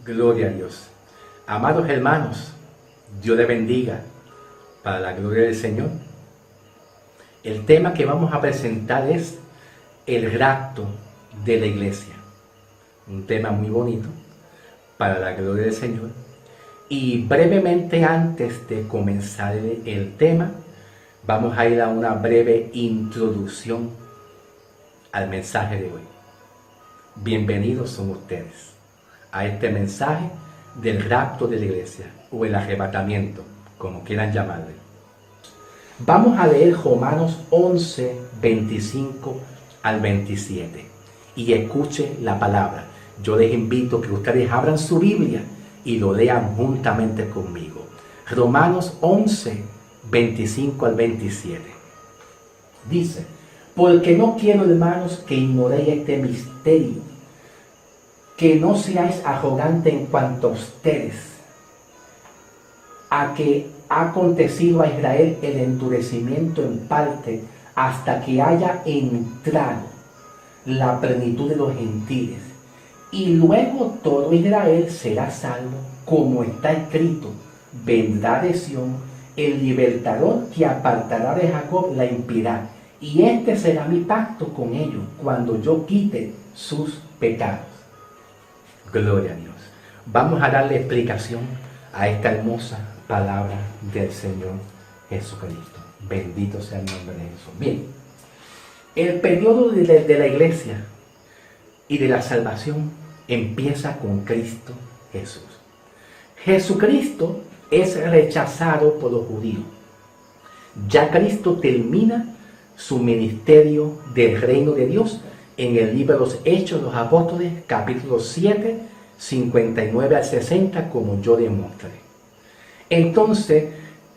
Gloria a Dios. Amados hermanos, Dios les bendiga para la gloria del Señor. El tema que vamos a presentar es el rapto de la iglesia. Un tema muy bonito para la gloria del Señor. Y brevemente, antes de comenzar el tema, vamos a ir a una breve introducción al mensaje de hoy. Bienvenidos son ustedes a este mensaje del rapto de la iglesia, o el arrebatamiento, como quieran llamarle. Vamos a leer Romanos 11, 25 al 27, y escuche la palabra. Yo les invito a que ustedes abran su Biblia y lo lean juntamente conmigo. Romanos 11, 25 al 27. Dice: porque no quiero, hermanos, que ignoréis este misterio, que no seáis arrogantes en cuanto a ustedes, a que ha acontecido a Israel el endurecimiento en parte, hasta que haya entrado la plenitud de los gentiles. Y luego todo Israel será salvo, como está escrito: vendrá de Sión el libertador, que apartará de Jacob la impiedad. Y este será mi pacto con ellos, cuando yo quite sus pecados. Gloria a Dios. Vamos a darle explicación a esta hermosa palabra del Señor Jesucristo. Bendito sea el nombre de Jesús. Bien, el periodo de la iglesia y de la salvación empieza con Cristo Jesús. Jesucristo es rechazado por los judíos. Ya Cristo termina su ministerio del reino de Dios en el libro de los Hechos de los Apóstoles, capítulo 7, 59 al 60, como yo demostré. Entonces,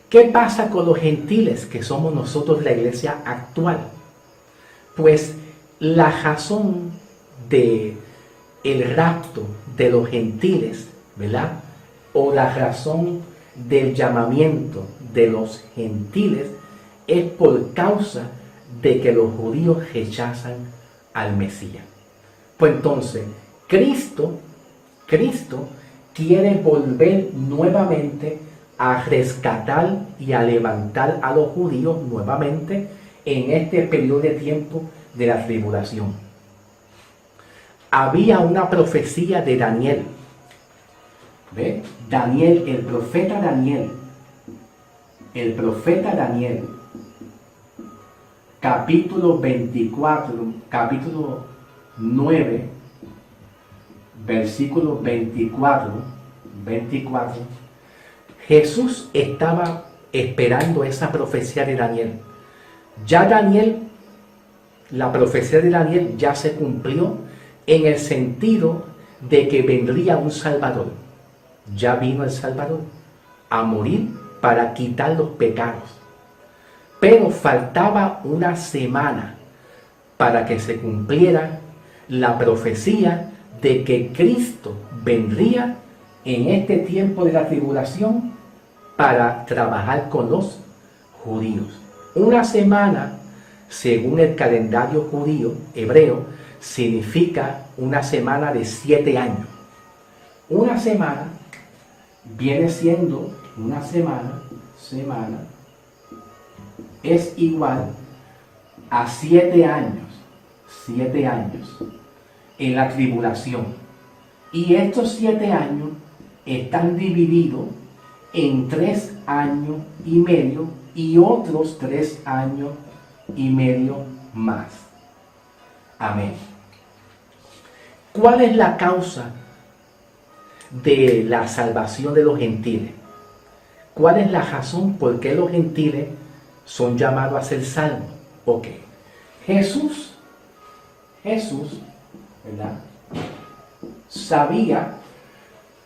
¿qué pasa con los gentiles, que somos nosotros la iglesia actual? Pues la razón de el rapto de los gentiles, ¿verdad? O la razón del llamamiento de los gentiles es por causa de que los judíos rechazan al Mesías. Pues entonces, Cristo quiere volver nuevamente a rescatar y a levantar a los judíos nuevamente en este periodo de tiempo de la tribulación. Había una profecía de Daniel. ¿Ve? Daniel, el profeta Daniel, capítulo 24, capítulo 9, versículo 24, Jesús estaba esperando esa profecía de Daniel. Ya Daniel, la profecía de Daniel ya se cumplió en el sentido de que vendría un Salvador. Ya vino el Salvador a morir para quitar los pecados. Pero faltaba una semana para que se cumpliera la profecía de que Cristo vendría en este tiempo de la tribulación para trabajar con los judíos. Una semana, según el calendario judío hebreo, significa una semana de 7 años. Una semana viene siendo una semana es igual a 7 años en la tribulación. Y estos 7 años están divididos en 3 años y medio y otros 3 años y medio más. Amén. ¿Cuál es la causa de la salvación de los gentiles? ¿Cuál es la razón por qué los gentiles son llamados a ser salvos? Ok. Jesús, ¿verdad?, sabía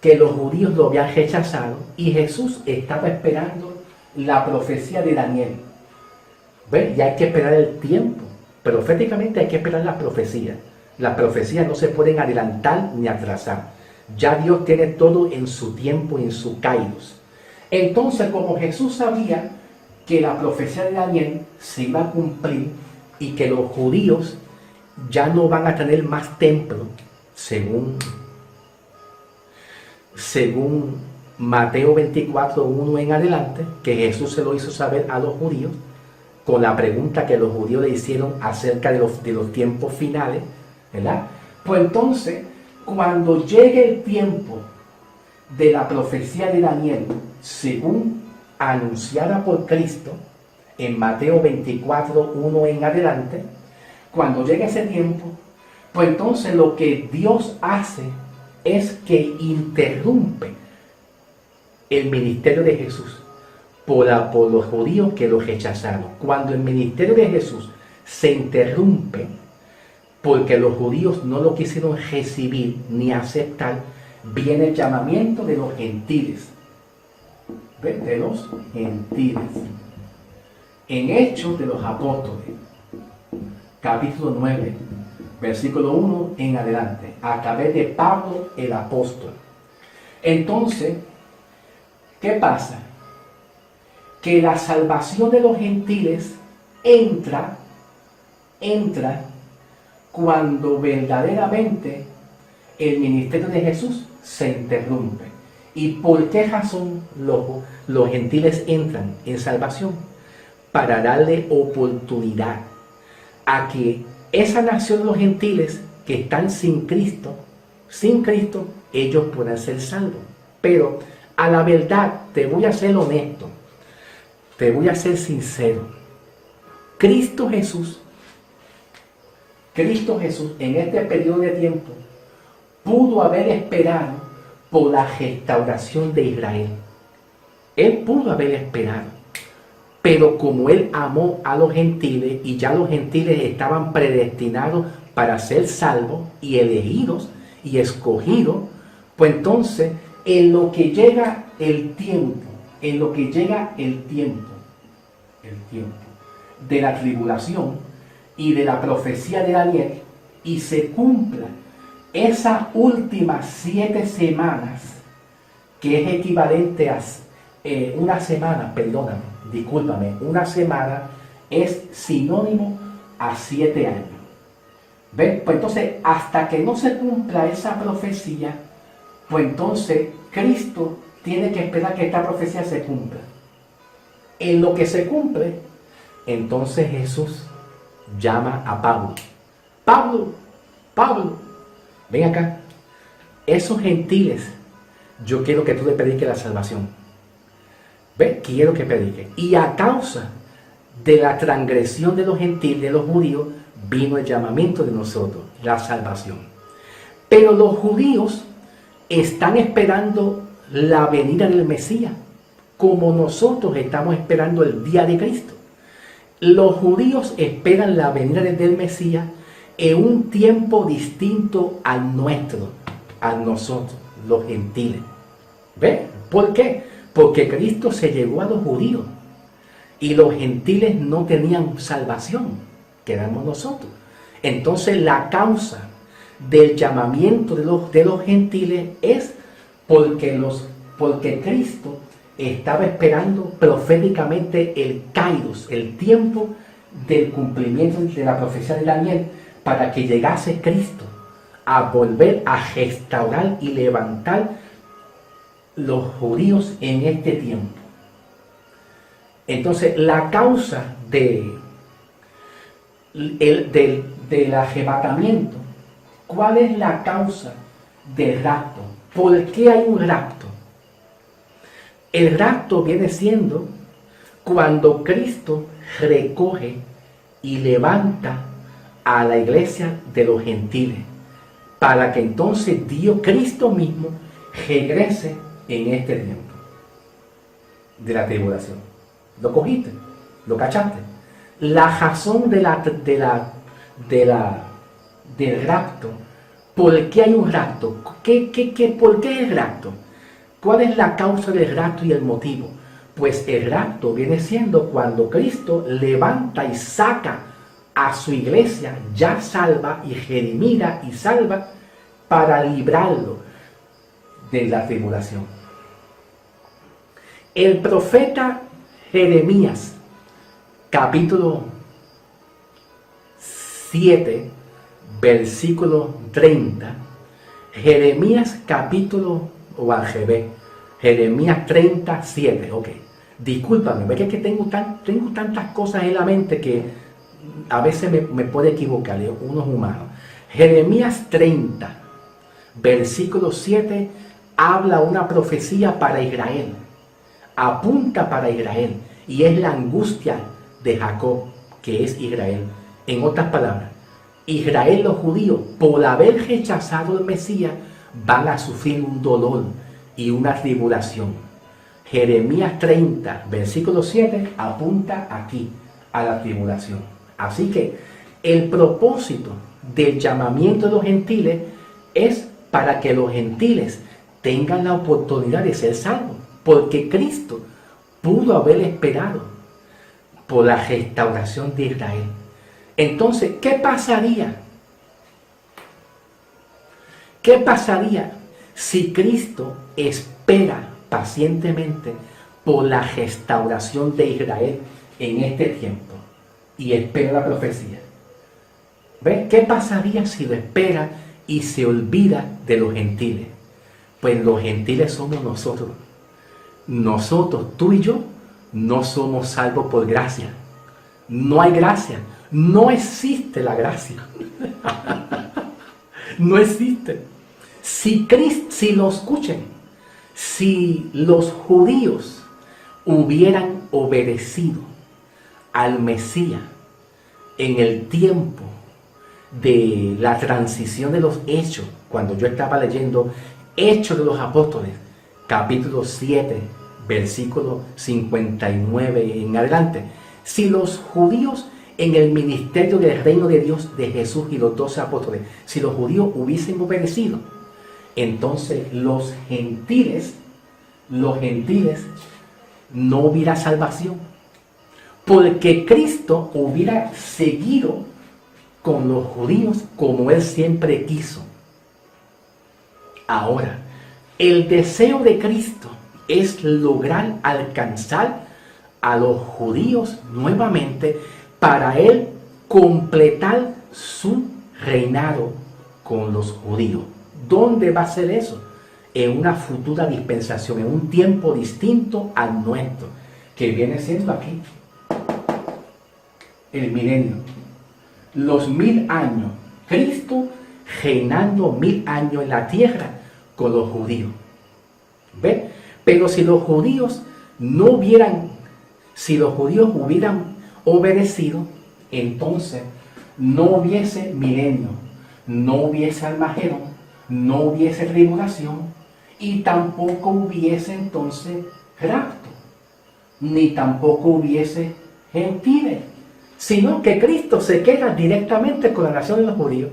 que los judíos lo habían rechazado y Jesús estaba esperando la profecía de Daniel. ¿Ven? Y hay que esperar el tiempo. Proféticamente hay que esperar la profecía. Las profecías no se pueden adelantar ni atrasar. Ya Dios tiene todo en su tiempo y en su kairos. Entonces, como Jesús sabía que la profecía de Daniel se iba a cumplir y que los judíos ya no van a tener más templo, según según Mateo 24:1 en adelante, que Jesús se lo hizo saber a los judíos, con la pregunta que los judíos le hicieron acerca de los tiempos finales, ¿verdad? Pues entonces, cuando llegue el tiempo de la profecía de Daniel, según anunciada por Cristo, en Mateo 24:1 en adelante, cuando llegue ese tiempo, pues entonces lo que Dios hace es que interrumpe el ministerio de Jesús por los judíos que lo rechazaron. Cuando el ministerio de Jesús se interrumpe porque los judíos no lo quisieron recibir ni aceptar, viene el llamamiento de los gentiles. ¿Ven? De los gentiles. En Hechos de los Apóstoles, capítulo 9, versículo 1 en adelante, a través de Pablo el apóstol. Entonces, ¿qué pasa? Que la salvación de los gentiles entra cuando verdaderamente el ministerio de Jesús se interrumpe. ¿Y por qué razón los gentiles entran en salvación? Para darle oportunidad a que esa nación de los gentiles que están sin Cristo, ellos puedan ser salvos. Pero a la verdad, te voy a ser honesto, te voy a ser sincero. Cristo Jesús en este periodo de tiempo pudo haber esperado por la restauración de Israel. Él pudo haber esperado, pero como Él amó a los gentiles y ya los gentiles estaban predestinados para ser salvos y elegidos y escogidos, pues entonces en lo que llega el tiempo de la tribulación y de la profecía de Daniel, y se cumpla esas últimas 7 semanas, que es equivalente a una semana, una semana es sinónimo a 7 años. ¿Ven? Pues entonces, hasta que no se cumpla esa profecía, pues entonces Cristo tiene que esperar que esta profecía se cumpla. En lo que se cumple, entonces Jesús llama a Pablo. Pablo, ven acá. Esos gentiles, yo quiero que tú le prediques la salvación. ¿Ven? Quiero que predique. Y a causa de la transgresión de los gentiles, de los judíos, vino el llamamiento de nosotros, la salvación. Pero los judíos están esperando la venida del Mesías, como nosotros estamos esperando el día de Cristo. Los judíos esperan la venida del Mesías en un tiempo distinto al nuestro, a nosotros, los gentiles. ¿Ven? ¿Por qué? Porque Cristo se llegó a los judíos y los gentiles no tenían salvación, que éramos nosotros. Entonces la causa del llamamiento de los gentiles es porque Cristo estaba esperando proféticamente el kairos, el tiempo del cumplimiento de la profecía de Daniel, para que llegase Cristo a volver a restaurar y levantar los judíos en este tiempo. Entonces, la causa del arrebatamiento, ¿cuál es la causa del rapto? ¿Por qué hay un rapto? El rapto viene siendo cuando Cristo recoge y levanta a la iglesia de los gentiles, para que entonces Cristo mismo regrese en este tiempo de la tribulación. ¿Lo cogiste? ¿Lo cachaste? La razón del rapto. ¿Por qué hay un rapto? ¿Por qué el rapto? ¿Cuál es la causa del rapto y el motivo? Pues el rapto viene siendo cuando Cristo levanta y saca a su iglesia ya salva y redimida y salva, para librarlo de la tribulación. El profeta Jeremías, capítulo 7, versículo 30, Jeremías capítulo o al revés. Jeremías 37, ok. Discúlpame, ve que tengo tantas cosas en la mente que a veces me puede equivocar, uno es humano. Jeremías 30, versículo 7, habla una profecía para Israel. Apunta para Israel. Y es la angustia de Jacob, que es Israel. En otras palabras, Israel, los judíos, por haber rechazado al Mesías, van a sufrir un dolor y una tribulación. Jeremías 30, versículo 7, apunta aquí a la tribulación. Así que el propósito del llamamiento de los gentiles es para que los gentiles tengan la oportunidad de ser salvos, porque Cristo pudo haber esperado por la restauración de Israel. Entonces, ¿qué pasaría? ¿Qué pasaría si Cristo espera pacientemente por la restauración de Israel en este tiempo y espera la profecía? ¿Ves? ¿Qué pasaría si lo espera y se olvida de los gentiles? Pues los gentiles somos nosotros. Nosotros, tú y yo, no somos salvos por gracia. No hay gracia. No existe la gracia. No existe. Si los escuchen, si los judíos hubieran obedecido al Mesías en el tiempo de la transición de los hechos, cuando yo estaba leyendo Hechos de los Apóstoles, capítulo 7, versículo 59 en adelante, si los judíos en el ministerio del reino de Dios de Jesús y los 12 apóstoles, si los judíos hubiesen obedecido, entonces los gentiles no hubiera salvación, porque Cristo hubiera seguido con los judíos como Él siempre quiso. Ahora, el deseo de Cristo es lograr alcanzar a los judíos nuevamente para Él completar su reinado con los judíos. ¿Dónde va a ser eso? En una futura dispensación, en un tiempo distinto al nuestro, que viene siendo aquí el milenio, los 1000 años, Cristo reinando 1000 años en la tierra con los judíos. ¿Ve? Pero si los judíos hubieran obedecido, entonces no hubiese milenio, no hubiese Armagedón, no hubiese tribulación y tampoco hubiese entonces rapto, ni tampoco hubiese gentiles, sino que Cristo se queda directamente con la nación de los judíos,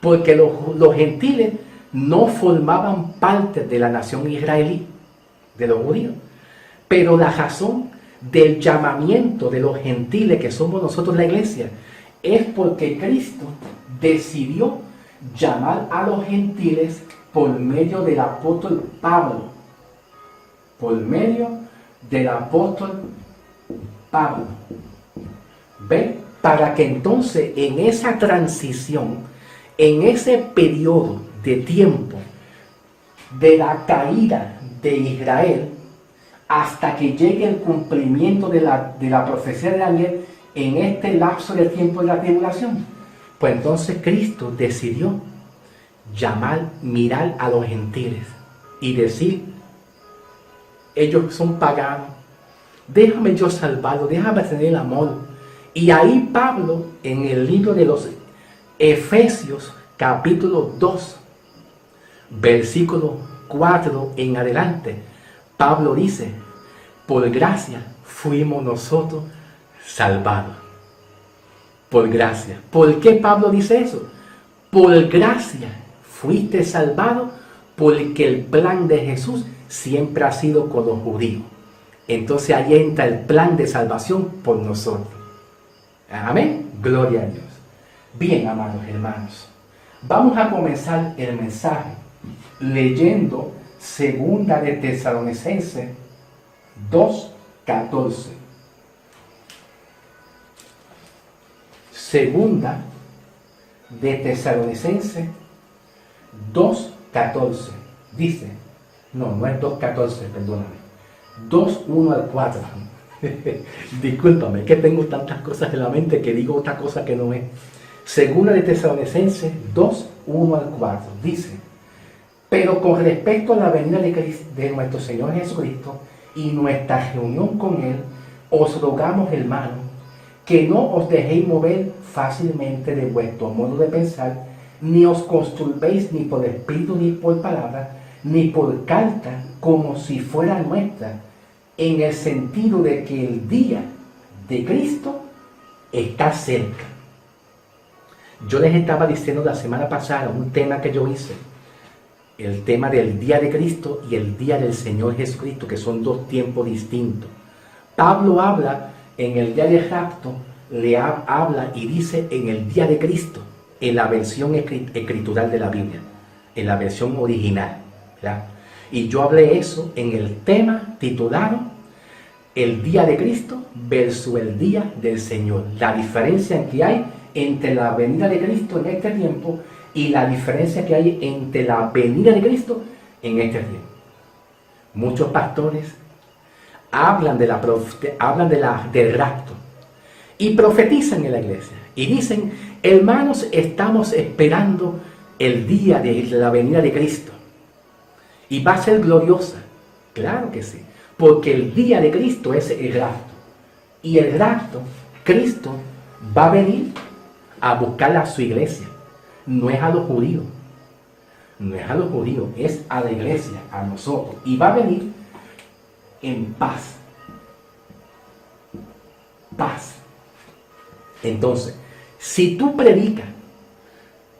porque los gentiles no formaban parte de la nación israelí, de los judíos. Pero la razón del llamamiento de los gentiles, que somos nosotros la iglesia, es porque Cristo decidió llamar a los gentiles por medio del apóstol Pablo. Por medio del apóstol Pablo. ¿Ven? Para que entonces en esa transición, en ese periodo de tiempo de la caída de Israel, hasta que llegue el cumplimiento de la profecía de Daniel, en este lapso de tiempo de la tribulación, pues entonces Cristo decidió mirar a los gentiles y decir: ellos son paganos, déjame yo salvarlos, déjame tener el amor. Y ahí Pablo, en el libro de los Efesios, capítulo 2, versículo 4 en adelante, Pablo dice: por gracia fuimos nosotros salvados. Por gracia. ¿Por qué Pablo dice eso? Por gracia fuiste salvado, porque el plan de Jesús siempre ha sido con los judíos. Entonces ahí entra el plan de salvación por nosotros. Amén. Gloria a Dios. Bien, amados hermanos, vamos a comenzar el mensaje leyendo Segunda de Tesalonicenses 2:14. Segunda de Tesalonicenses 2:14 dice: No es 2:14, perdóname. 2:1 al 4. Discúlpame, que tengo tantas cosas en la mente que digo otra cosa que no es. Segunda de Tesalonicenses 2:1 al 4 dice: pero con respecto a la venida de nuestro Señor Jesucristo y nuestra reunión con Él, os rogamos, hermanos, que no os dejéis mover fácilmente de vuestro modo de pensar, ni os conturbéis ni por espíritu ni por palabra, ni por carta, como si fuera nuestra, en el sentido de que el día de Cristo está cerca. Yo les estaba diciendo la semana pasada un tema que yo hice, el tema del día de Cristo y el día del Señor Jesucristo, que son dos tiempos distintos. Pablo habla en el día del rapto, habla y dice en el día de Cristo, en la versión escritural de la Biblia, en la versión original, ¿verdad? Y yo hablé eso en el tema titulado el día de Cristo versus el día del Señor, la diferencia que hay entre la venida de Cristo en este tiempo y la diferencia que hay entre la venida de Cristo en este tiempo. Muchos pastores hablan del rapto y profetizan en la iglesia y dicen: hermanos, estamos esperando el día de la venida de Cristo y va a ser gloriosa. Claro que sí, porque el día de Cristo es el rapto, y el rapto, Cristo va a venir a buscar a su iglesia. No es a los judíos, es a la iglesia, a nosotros, y va a venir en paz. Entonces, si tú predicas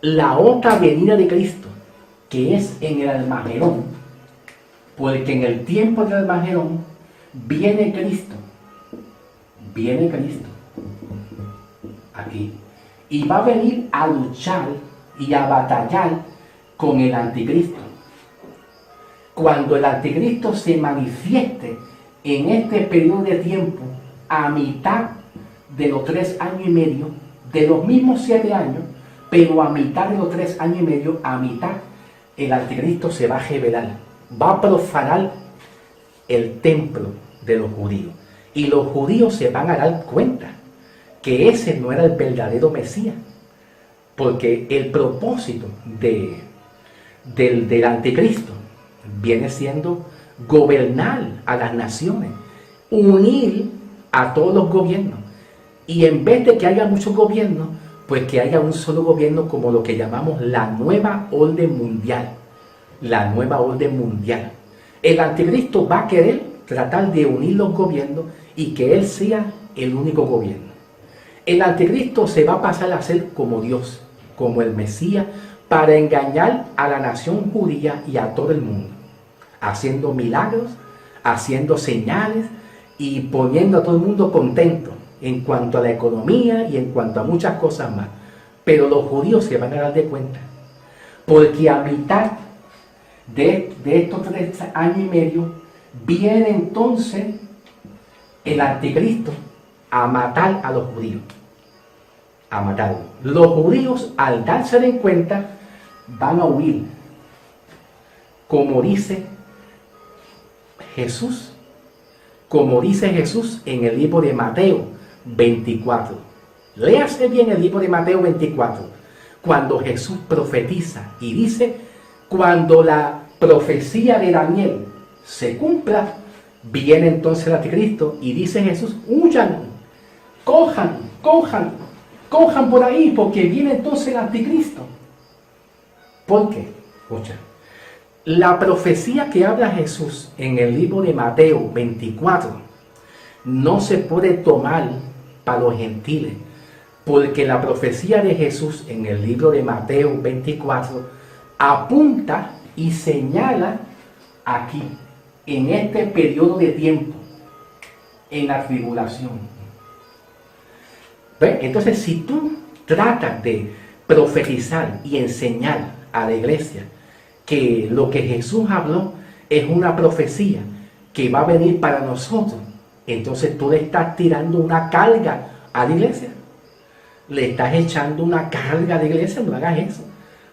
la otra venida de Cristo, que es en el Armagedón, porque en el tiempo del Armagedón viene Cristo aquí, y va a venir a luchar y a batallar con el anticristo. Cuando el anticristo se manifieste en este periodo de tiempo, a mitad de los 3 años y medio, de los mismos 7 años, pero a mitad de los 3 años y medio, a mitad, el anticristo se va a rebelar, va a profanar el templo de los judíos, y los judíos se van a dar cuenta que ese no era el verdadero Mesías, porque el propósito del anticristo viene siendo gobernar a las naciones, unir a todos los gobiernos, y en vez de que haya muchos gobiernos, pues que haya un solo gobierno, como lo que llamamos la nueva orden mundial. El anticristo va a querer tratar de unir los gobiernos y que él sea el único gobierno. El anticristo se va a pasar a ser como Dios, como el Mesías, para engañar a la nación judía y a todo el mundo, haciendo milagros, haciendo señales y poniendo a todo el mundo contento en cuanto a la economía y en cuanto a muchas cosas más. Pero los judíos se van a dar de cuenta, porque a mitad de estos 3 años y medio viene entonces el anticristo a matar a los judíos, a matarlos. Los judíos, al darse de cuenta, van a huir, como dice Jesús en el libro de Mateo 24. Léase bien el libro de Mateo 24, cuando Jesús profetiza y dice: cuando la profecía de Daniel se cumpla, viene entonces el anticristo, y dice Jesús: huyan, cojan por ahí, porque viene entonces el anticristo. ¿Por qué? Escucha, la profecía que habla Jesús en el libro de Mateo 24 no se puede tomar para los gentiles, porque la profecía de Jesús en el libro de Mateo 24 apunta y señala aquí, en este periodo de tiempo, en la tribulación. ¿Ves? Entonces, si tú tratas de profetizar y enseñar a la iglesia que lo que Jesús habló es una profecía que va a venir para nosotros, entonces tú le estás tirando una carga a la iglesia. Le estás echando una carga a la iglesia. No hagas eso,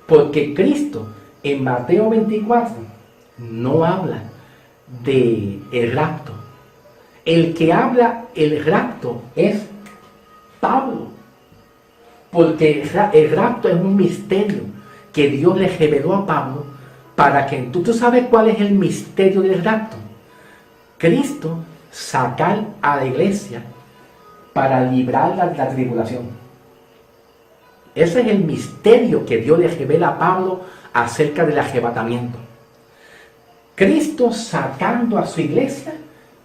porque Cristo en Mateo 24 no habla de el rapto. El que habla el rapto es Pablo, porque el rapto es un misterio que Dios le reveló a Pablo para que tú sabes cuál es el misterio del rapto. Cristo sacar a la iglesia para librarla de la tribulación. Ese es el misterio que Dios le revela a Pablo acerca del arrebatamiento. Cristo sacando a su iglesia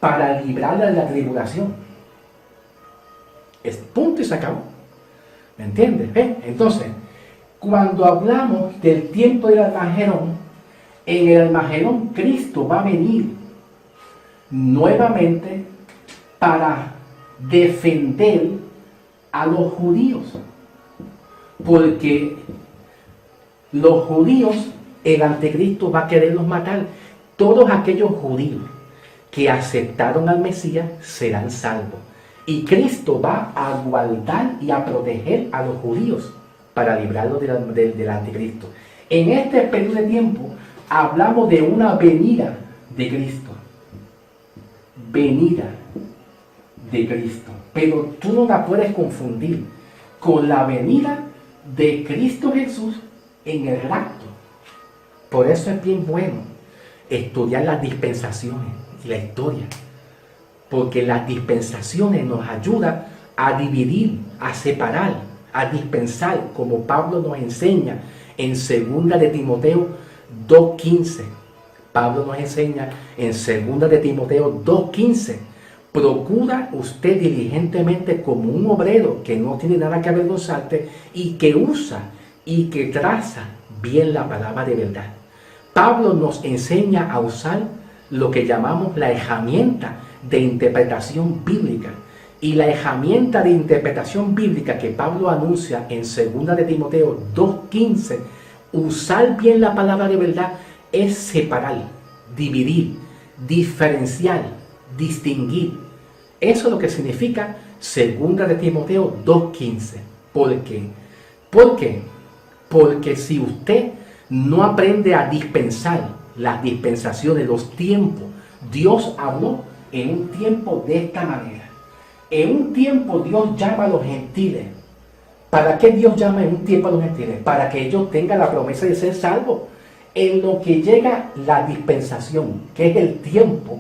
para librarla de la tribulación. Es punto y se acabó. ¿Me entiendes? Entonces, cuando hablamos del tiempo del Armagedón, en el Armagedón Cristo va a venir nuevamente para defender a los judíos, porque los judíos, el anticristo va a quererlos matar. Todos aquellos judíos que aceptaron al Mesías serán salvos, y Cristo va a guardar y a proteger a los judíos para librarlos del anticristo. En este periodo de tiempo hablamos de una venida de Cristo. Venida de Cristo. Pero tú no la puedes confundir con la venida de Cristo Jesús en el rapto. Por eso es bien bueno estudiar las dispensaciones y la historia, porque las dispensaciones nos ayudan a dividir, a separar, a dispensar, como Pablo nos enseña en 2 de Timoteo 2:15. Pablo nos enseña en 2 de Timoteo 2:15: procura usted diligentemente como un obrero que no tiene nada que avergonzarte y que usa y que traza bien la palabra de verdad. Pablo nos enseña a usar lo que llamamos la herramienta de interpretación bíblica. Y la herramienta de interpretación bíblica que Pablo anuncia en 2 de Timoteo 2:15, usar bien la palabra de verdad, es separar, dividir, diferenciar, distinguir. Eso es lo que significa 2 de Timoteo 2:15. ¿Por qué? ¿Por qué? Porque si usted no aprende a dispensar las dispensaciones, los tiempos, Dios habló en un tiempo de esta manera. En un tiempo Dios llama a los gentiles. ¿Para qué Dios llama en un tiempo a los gentiles? Para que ellos tengan la promesa de ser salvos. En lo que llega la dispensación, que es el tiempo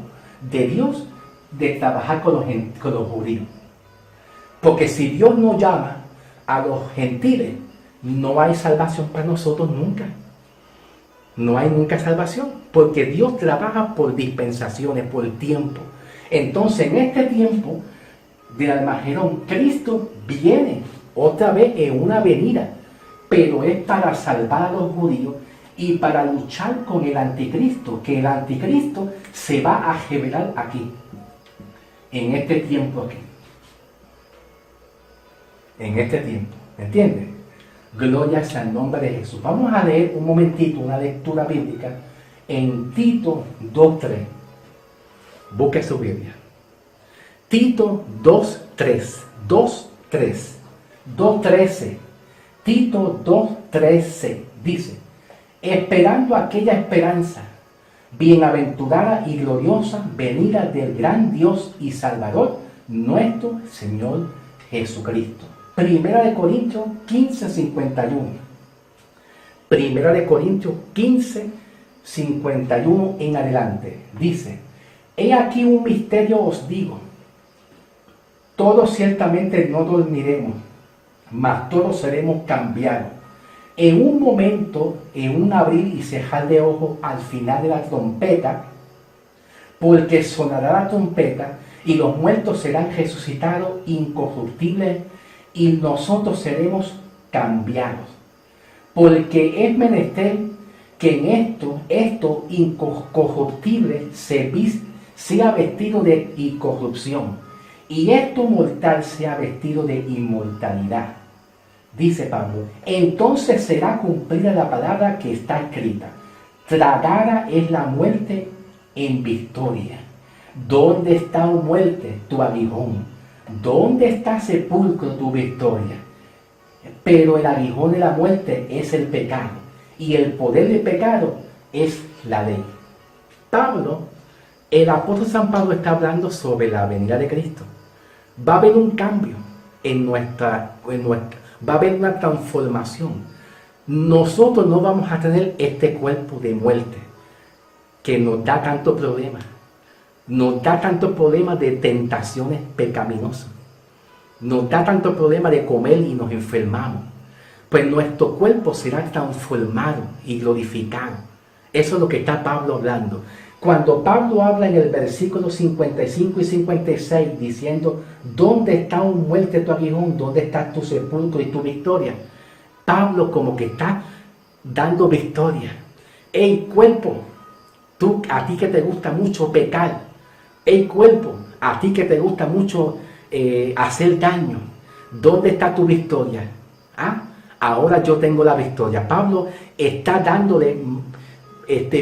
de Dios de trabajar con los judíos. Porque si Dios no llama a los gentiles, no hay salvación para nosotros nunca. No hay nunca salvación, porque Dios trabaja por dispensaciones, por tiempo. Entonces, en este tiempo del Armagedón, Cristo viene otra vez en una venida, pero es para salvar a los judíos y para luchar con el anticristo, que el anticristo se va a revelar aquí, en este tiempo aquí. En este tiempo, ¿me entiendes? Gloria sea el nombre de Jesús. Vamos a leer un momentito una lectura bíblica en Tito 2:3. Busque su Biblia. Tito 2:3. 2:3. 2:13. Tito 2:13 dice: esperando aquella esperanza bienaventurada y gloriosa venida del gran Dios y Salvador, nuestro Señor Jesucristo. Primera de Corintios 15:51. Primera de Corintios 15:51 en adelante. Dice: he aquí un misterio os digo. Todos ciertamente no dormiremos, mas todos seremos cambiados. En un momento, en un abrir y cerrar de ojos al final de la trompeta, porque sonará la trompeta y los muertos serán resucitados incorruptibles y nosotros seremos cambiados. Porque es menester que en esto incorruptible sea vestido de incorrupción y esto mortal sea vestido de inmortalidad. Dice Pablo: entonces será cumplida la palabra que está escrita: tragada es la muerte en victoria. ¿Dónde está, oh muerte, tu aguijón? ¿Dónde está, sepulcro, tu victoria? Pero el aguijón de la muerte es el pecado, y el poder del pecado es la ley. El apóstol San Pablo está hablando sobre la venida de Cristo. Va a haber un cambio va a haber una transformación. Nosotros no vamos a tener este cuerpo de muerte que nos da tanto problema. Nos da tanto problema de tentaciones pecaminosas. Nos da tanto problema de comer y nos enfermamos. Pues nuestro cuerpo será transformado y glorificado. Eso es lo que está Pablo hablando. Cuando Pablo habla en el versículo 55 y 56 diciendo, ¿dónde está, oh muerte, tu aguijón? ¿Dónde está tu sepulcro y tu victoria? Pablo como que está dando victoria. Ey, cuerpo, a ti que te gusta mucho pecar. Ey, cuerpo, a ti que te gusta mucho hacer daño. ¿Dónde está tu victoria? Ahora yo tengo la victoria. Pablo está dándole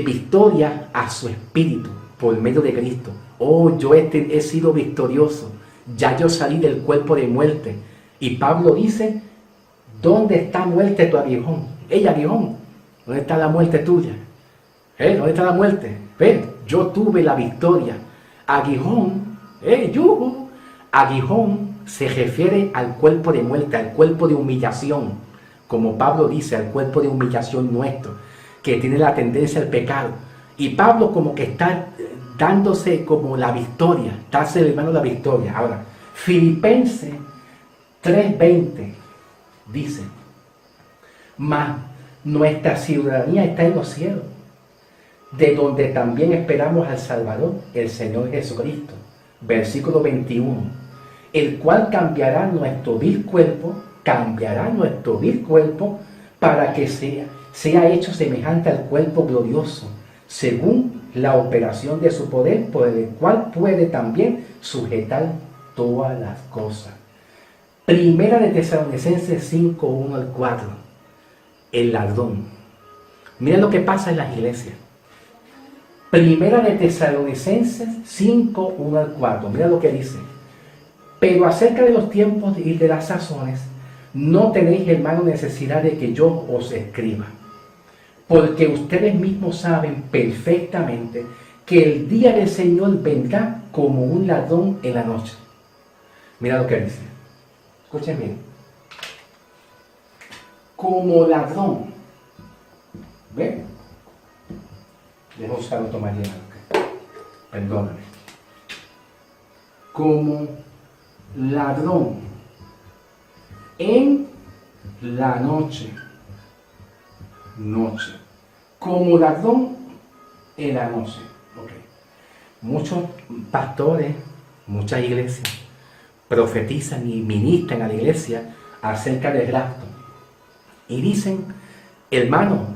victoria a su espíritu por medio de Cristo. Oh, yo he sido victorioso. Ya yo salí del cuerpo de muerte. Y Pablo dice, ¿dónde está muerte tu aguijón? Ey, aguijón, ¿dónde está la muerte tuya? ¿Dónde está la muerte? Ven, yo tuve la victoria. Aguijón, aguijón se refiere al cuerpo de muerte, al cuerpo de humillación. Como Pablo dice, al cuerpo de humillación nuestro, que tiene la tendencia al pecado. Y Pablo como que está dándose como la victoria, está celebrando la victoria. Ahora, Filipenses 3:20 dice, mas nuestra ciudadanía está en los cielos, de donde también esperamos al Salvador, el Señor Jesucristo. Versículo 21, el cual cambiará nuestro vil cuerpo, para que sea hecho semejante al cuerpo glorioso, según la operación de su poder, por el cual puede también sujetar todas las cosas. Primera de Tesalonicenses 5, 1 al 4. El ladrón. Mira lo que pasa en las iglesias. Primera de Tesalonicenses 5, 1 al 4. Mira lo que dice. Pero acerca de los tiempos y de las sazones, no tenéis, hermano, necesidad de que yo os escriba, porque ustedes mismos saben perfectamente que el día del Señor vendrá como un ladrón en la noche. Mira lo que dice. Escuchen bien. Como ladrón. ¿Ven? Dejo usar otro María. Perdóname. Como ladrón en la noche. Como ladrón en la noche. Okay. Muchos pastores, muchas iglesias profetizan y ministran a la iglesia acerca del rapto y dicen, hermano,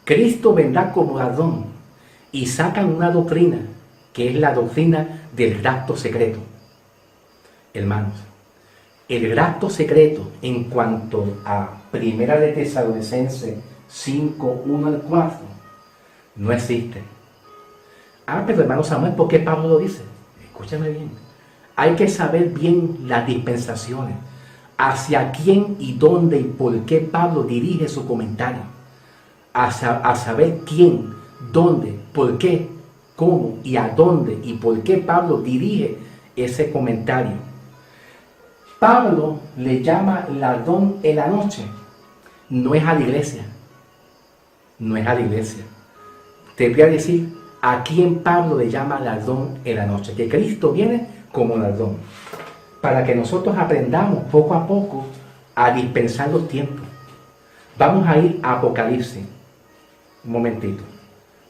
Cristo vendrá como ladrón, y sacan una doctrina que es la doctrina del rapto secreto. Hermanos, el rapto secreto en cuanto a Primera de Tesalonicenses 5, 1 al 4 no existe. Pero hermano Samuel, ¿por qué Pablo lo dice? Escúchame bien. Hay que saber bien las dispensaciones, hacia quién y dónde y por qué Pablo dirige su comentario. A saber quién, dónde, por qué, cómo y a dónde y por qué Pablo dirige ese comentario. Pablo le llama ladrón en la noche. No es a la iglesia. No es a la iglesia. Te voy a decir a quién Pablo le llama ladrón en la noche. Que Cristo viene como ladrón. Para que nosotros aprendamos poco a poco a dispensar los tiempos. Vamos a ir a Apocalipsis. Un momentito.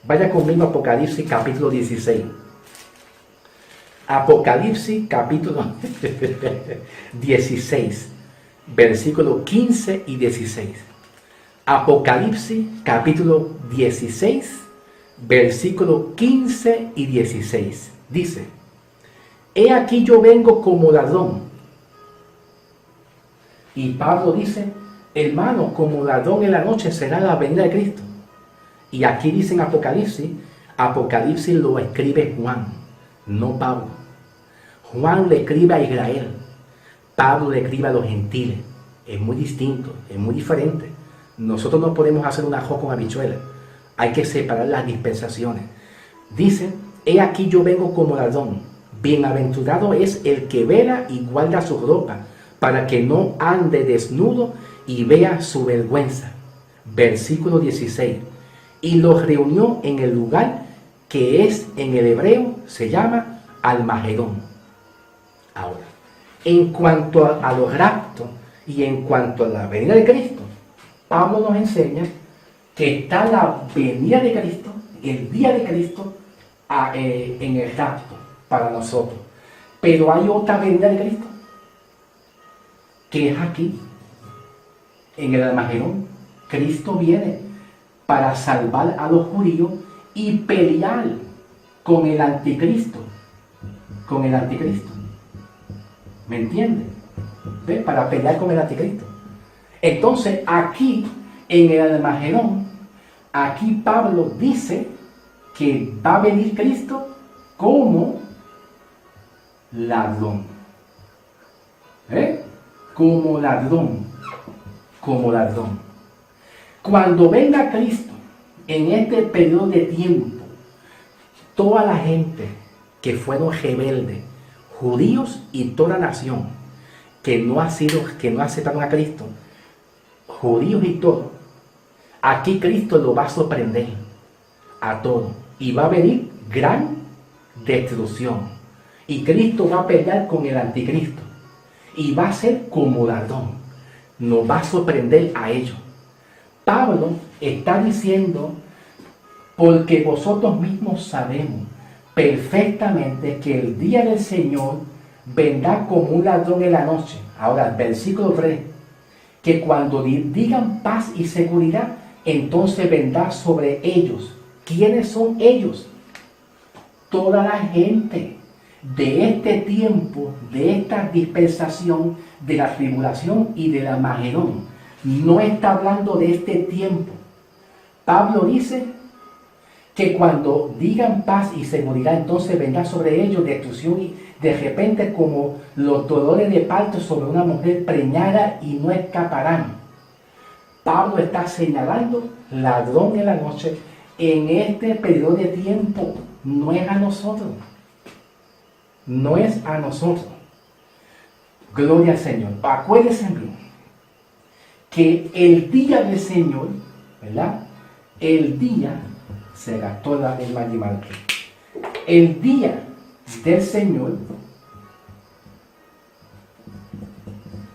Vaya conmigo a Apocalipsis capítulo 16. Apocalipsis capítulo 16, versículos 15 y 16. Apocalipsis capítulo 16, versículos 15 y 16. Dice, he aquí yo vengo como ladrón. Y Pablo dice, hermano, como ladrón en la noche será la venida de Cristo. Y aquí dice en Apocalipsis lo escribe Juan, no Pablo. Juan le escribe a Israel, Pablo le escribe a los gentiles. Es muy distinto, es muy diferente. Nosotros no podemos hacer un ajo con habichuelas. Hay que separar las dispensaciones. Dice, he aquí yo vengo como ladrón. Bienaventurado es el que vela y guarda su ropa, para que no ande desnudo y vea su vergüenza. Versículo 16. Y los reunió en el lugar que es en el hebreo, se llama Almagedón. Ahora, en cuanto a los raptos y en cuanto a la venida de Cristo, Pablo nos enseña que está la venida de Cristo, el día de Cristo, en el rapto para nosotros. Pero hay otra venida de Cristo, que es aquí, en el Almagedón. Cristo viene para salvar a los judíos y pelear con el anticristo. Con el anticristo. ¿Me entienden? ¿Ve? Para pelear con el anticristo. Entonces, aquí, en el Almagedón, aquí Pablo dice que va a venir Cristo como ladrón. Como ladrón. Como ladrón. Cuando venga Cristo, en este periodo de tiempo, toda la gente que fueron rebeldes, judíos y toda nación, que no aceptaron a Cristo, judíos y todo, aquí Cristo lo va a sorprender a todos y va a venir gran destrucción. Y Cristo va a pelear con el anticristo y va a ser como ladrón, nos va a sorprender a ellos. Pablo está diciendo, porque vosotros mismos sabemos perfectamente que el día del Señor vendrá como un ladrón en la noche. Ahora, versículo 3, que cuando digan paz y seguridad, entonces vendrá sobre ellos. ¿Quiénes son ellos? Toda la gente de este tiempo, de esta dispensación, de la tribulación y del Armagedón. No está hablando de este tiempo. Pablo dice que cuando digan paz y seguridad, entonces vendrá sobre ellos destrucción y de repente como los dolores de parto sobre una mujer preñada y no escaparán. Pablo está señalando ladrón en la noche en este periodo de tiempo. No es a nosotros. No es a nosotros. Gloria al Señor. Acuérdense bien que el día del Señor, ¿verdad? El día, se gastó el Magimar. El día del Señor,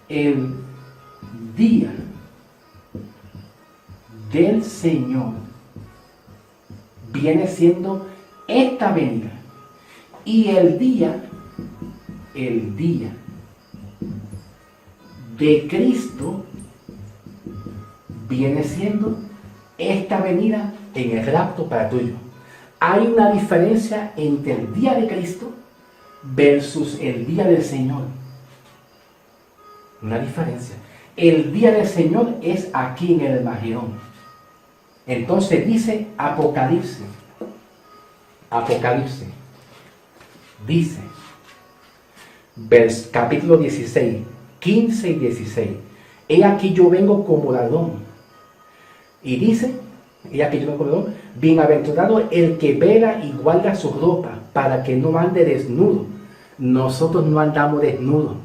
el día del Señor viene siendo esta venida. Y el día de Cristo viene siendo esta venida en el rapto para tuyo. Hay una diferencia entre el día de Cristo versus el día del Señor. Una diferencia. El día del Señor es aquí en el Armagedón. Entonces dice Apocalipsis. Dice, capítulo 16, 15 y 16. He aquí yo vengo como ladrón. Y dice, he aquí yo vengo como ladrón. Bienaventurado el que vela y guarda su ropa, para que no ande desnudo. Nosotros no andamos desnudos.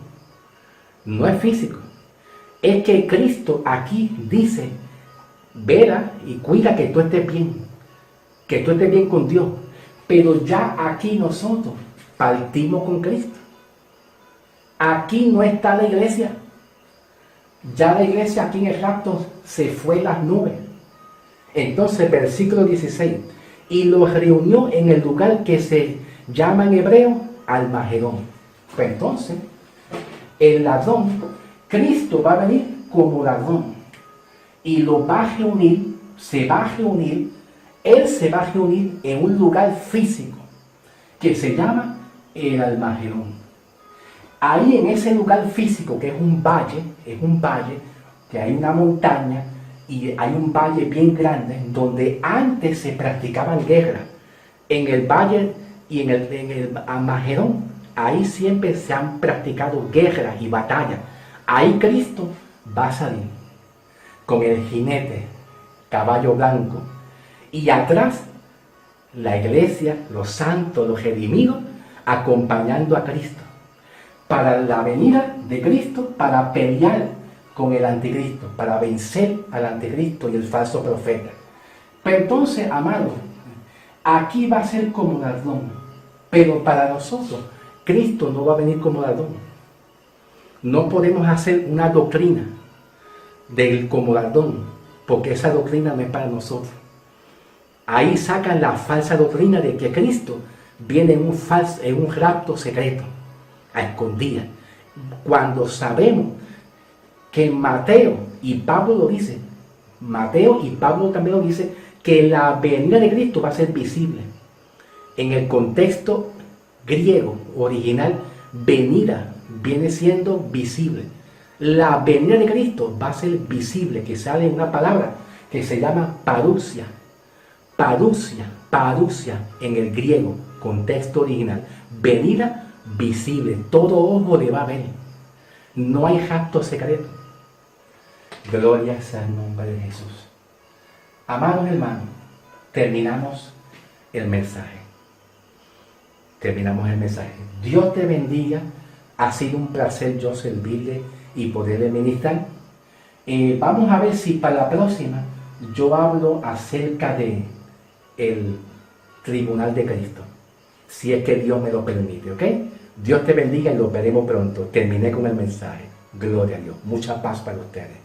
No es físico. Es que Cristo aquí dice, vela y cuida que tú estés bien. Que tú estés bien con Dios. Pero ya aquí nosotros partimos con Cristo. Aquí no está la iglesia. Ya la iglesia aquí en el rapto se fue en las nubes. Entonces, versículo 16. Y los reunió en el lugar que se llama en hebreo Almagedón. Pues entonces, el ladrón, Cristo va a venir como ladrón. Y lo va a reunir, Él se va a reunir en un lugar físico que se llama el Almagedón. Ahí en ese lugar físico, que es un valle, que hay una montaña y hay un valle bien grande donde antes se practicaban guerras. En el valle y en el Almagedón, ahí siempre se han practicado guerras y batallas. Ahí Cristo va a salir con el jinete, caballo blanco, y atrás la iglesia, los santos, los redimidos, acompañando a Cristo. Para la venida de Cristo, para pelear con el anticristo, para vencer al anticristo y el falso profeta. Pero entonces, amados, aquí va a ser como ladrón. Pero para nosotros, Cristo no va a venir como ladrón. No podemos hacer una doctrina del como ladrón, porque esa doctrina no es para nosotros. Ahí sacan la falsa doctrina de que Cristo viene en un rapto secreto, a escondidas. Cuando sabemos que Mateo y Pablo lo dicen, Mateo y Pablo también lo dicen, que la venida de Cristo va a ser visible. En el contexto griego original, venida viene siendo visible. La venida de Cristo va a ser visible, que sale una palabra que se llama parousia. Parousia en el griego, contexto original. Venida visible, todo ojo le va a ver. No hay rapto secreto. Gloria sea el nombre de Jesús. Amados hermanos, terminamos el mensaje. Dios te bendiga. Ha sido un placer yo servirle y poderle ministrar. Vamos a ver si para la próxima yo hablo acerca de el tribunal de Cristo, si es que Dios me lo permite, ¿ok? Dios te bendiga y lo veremos pronto. Terminé con el mensaje. Gloria a Dios. Mucha paz para ustedes.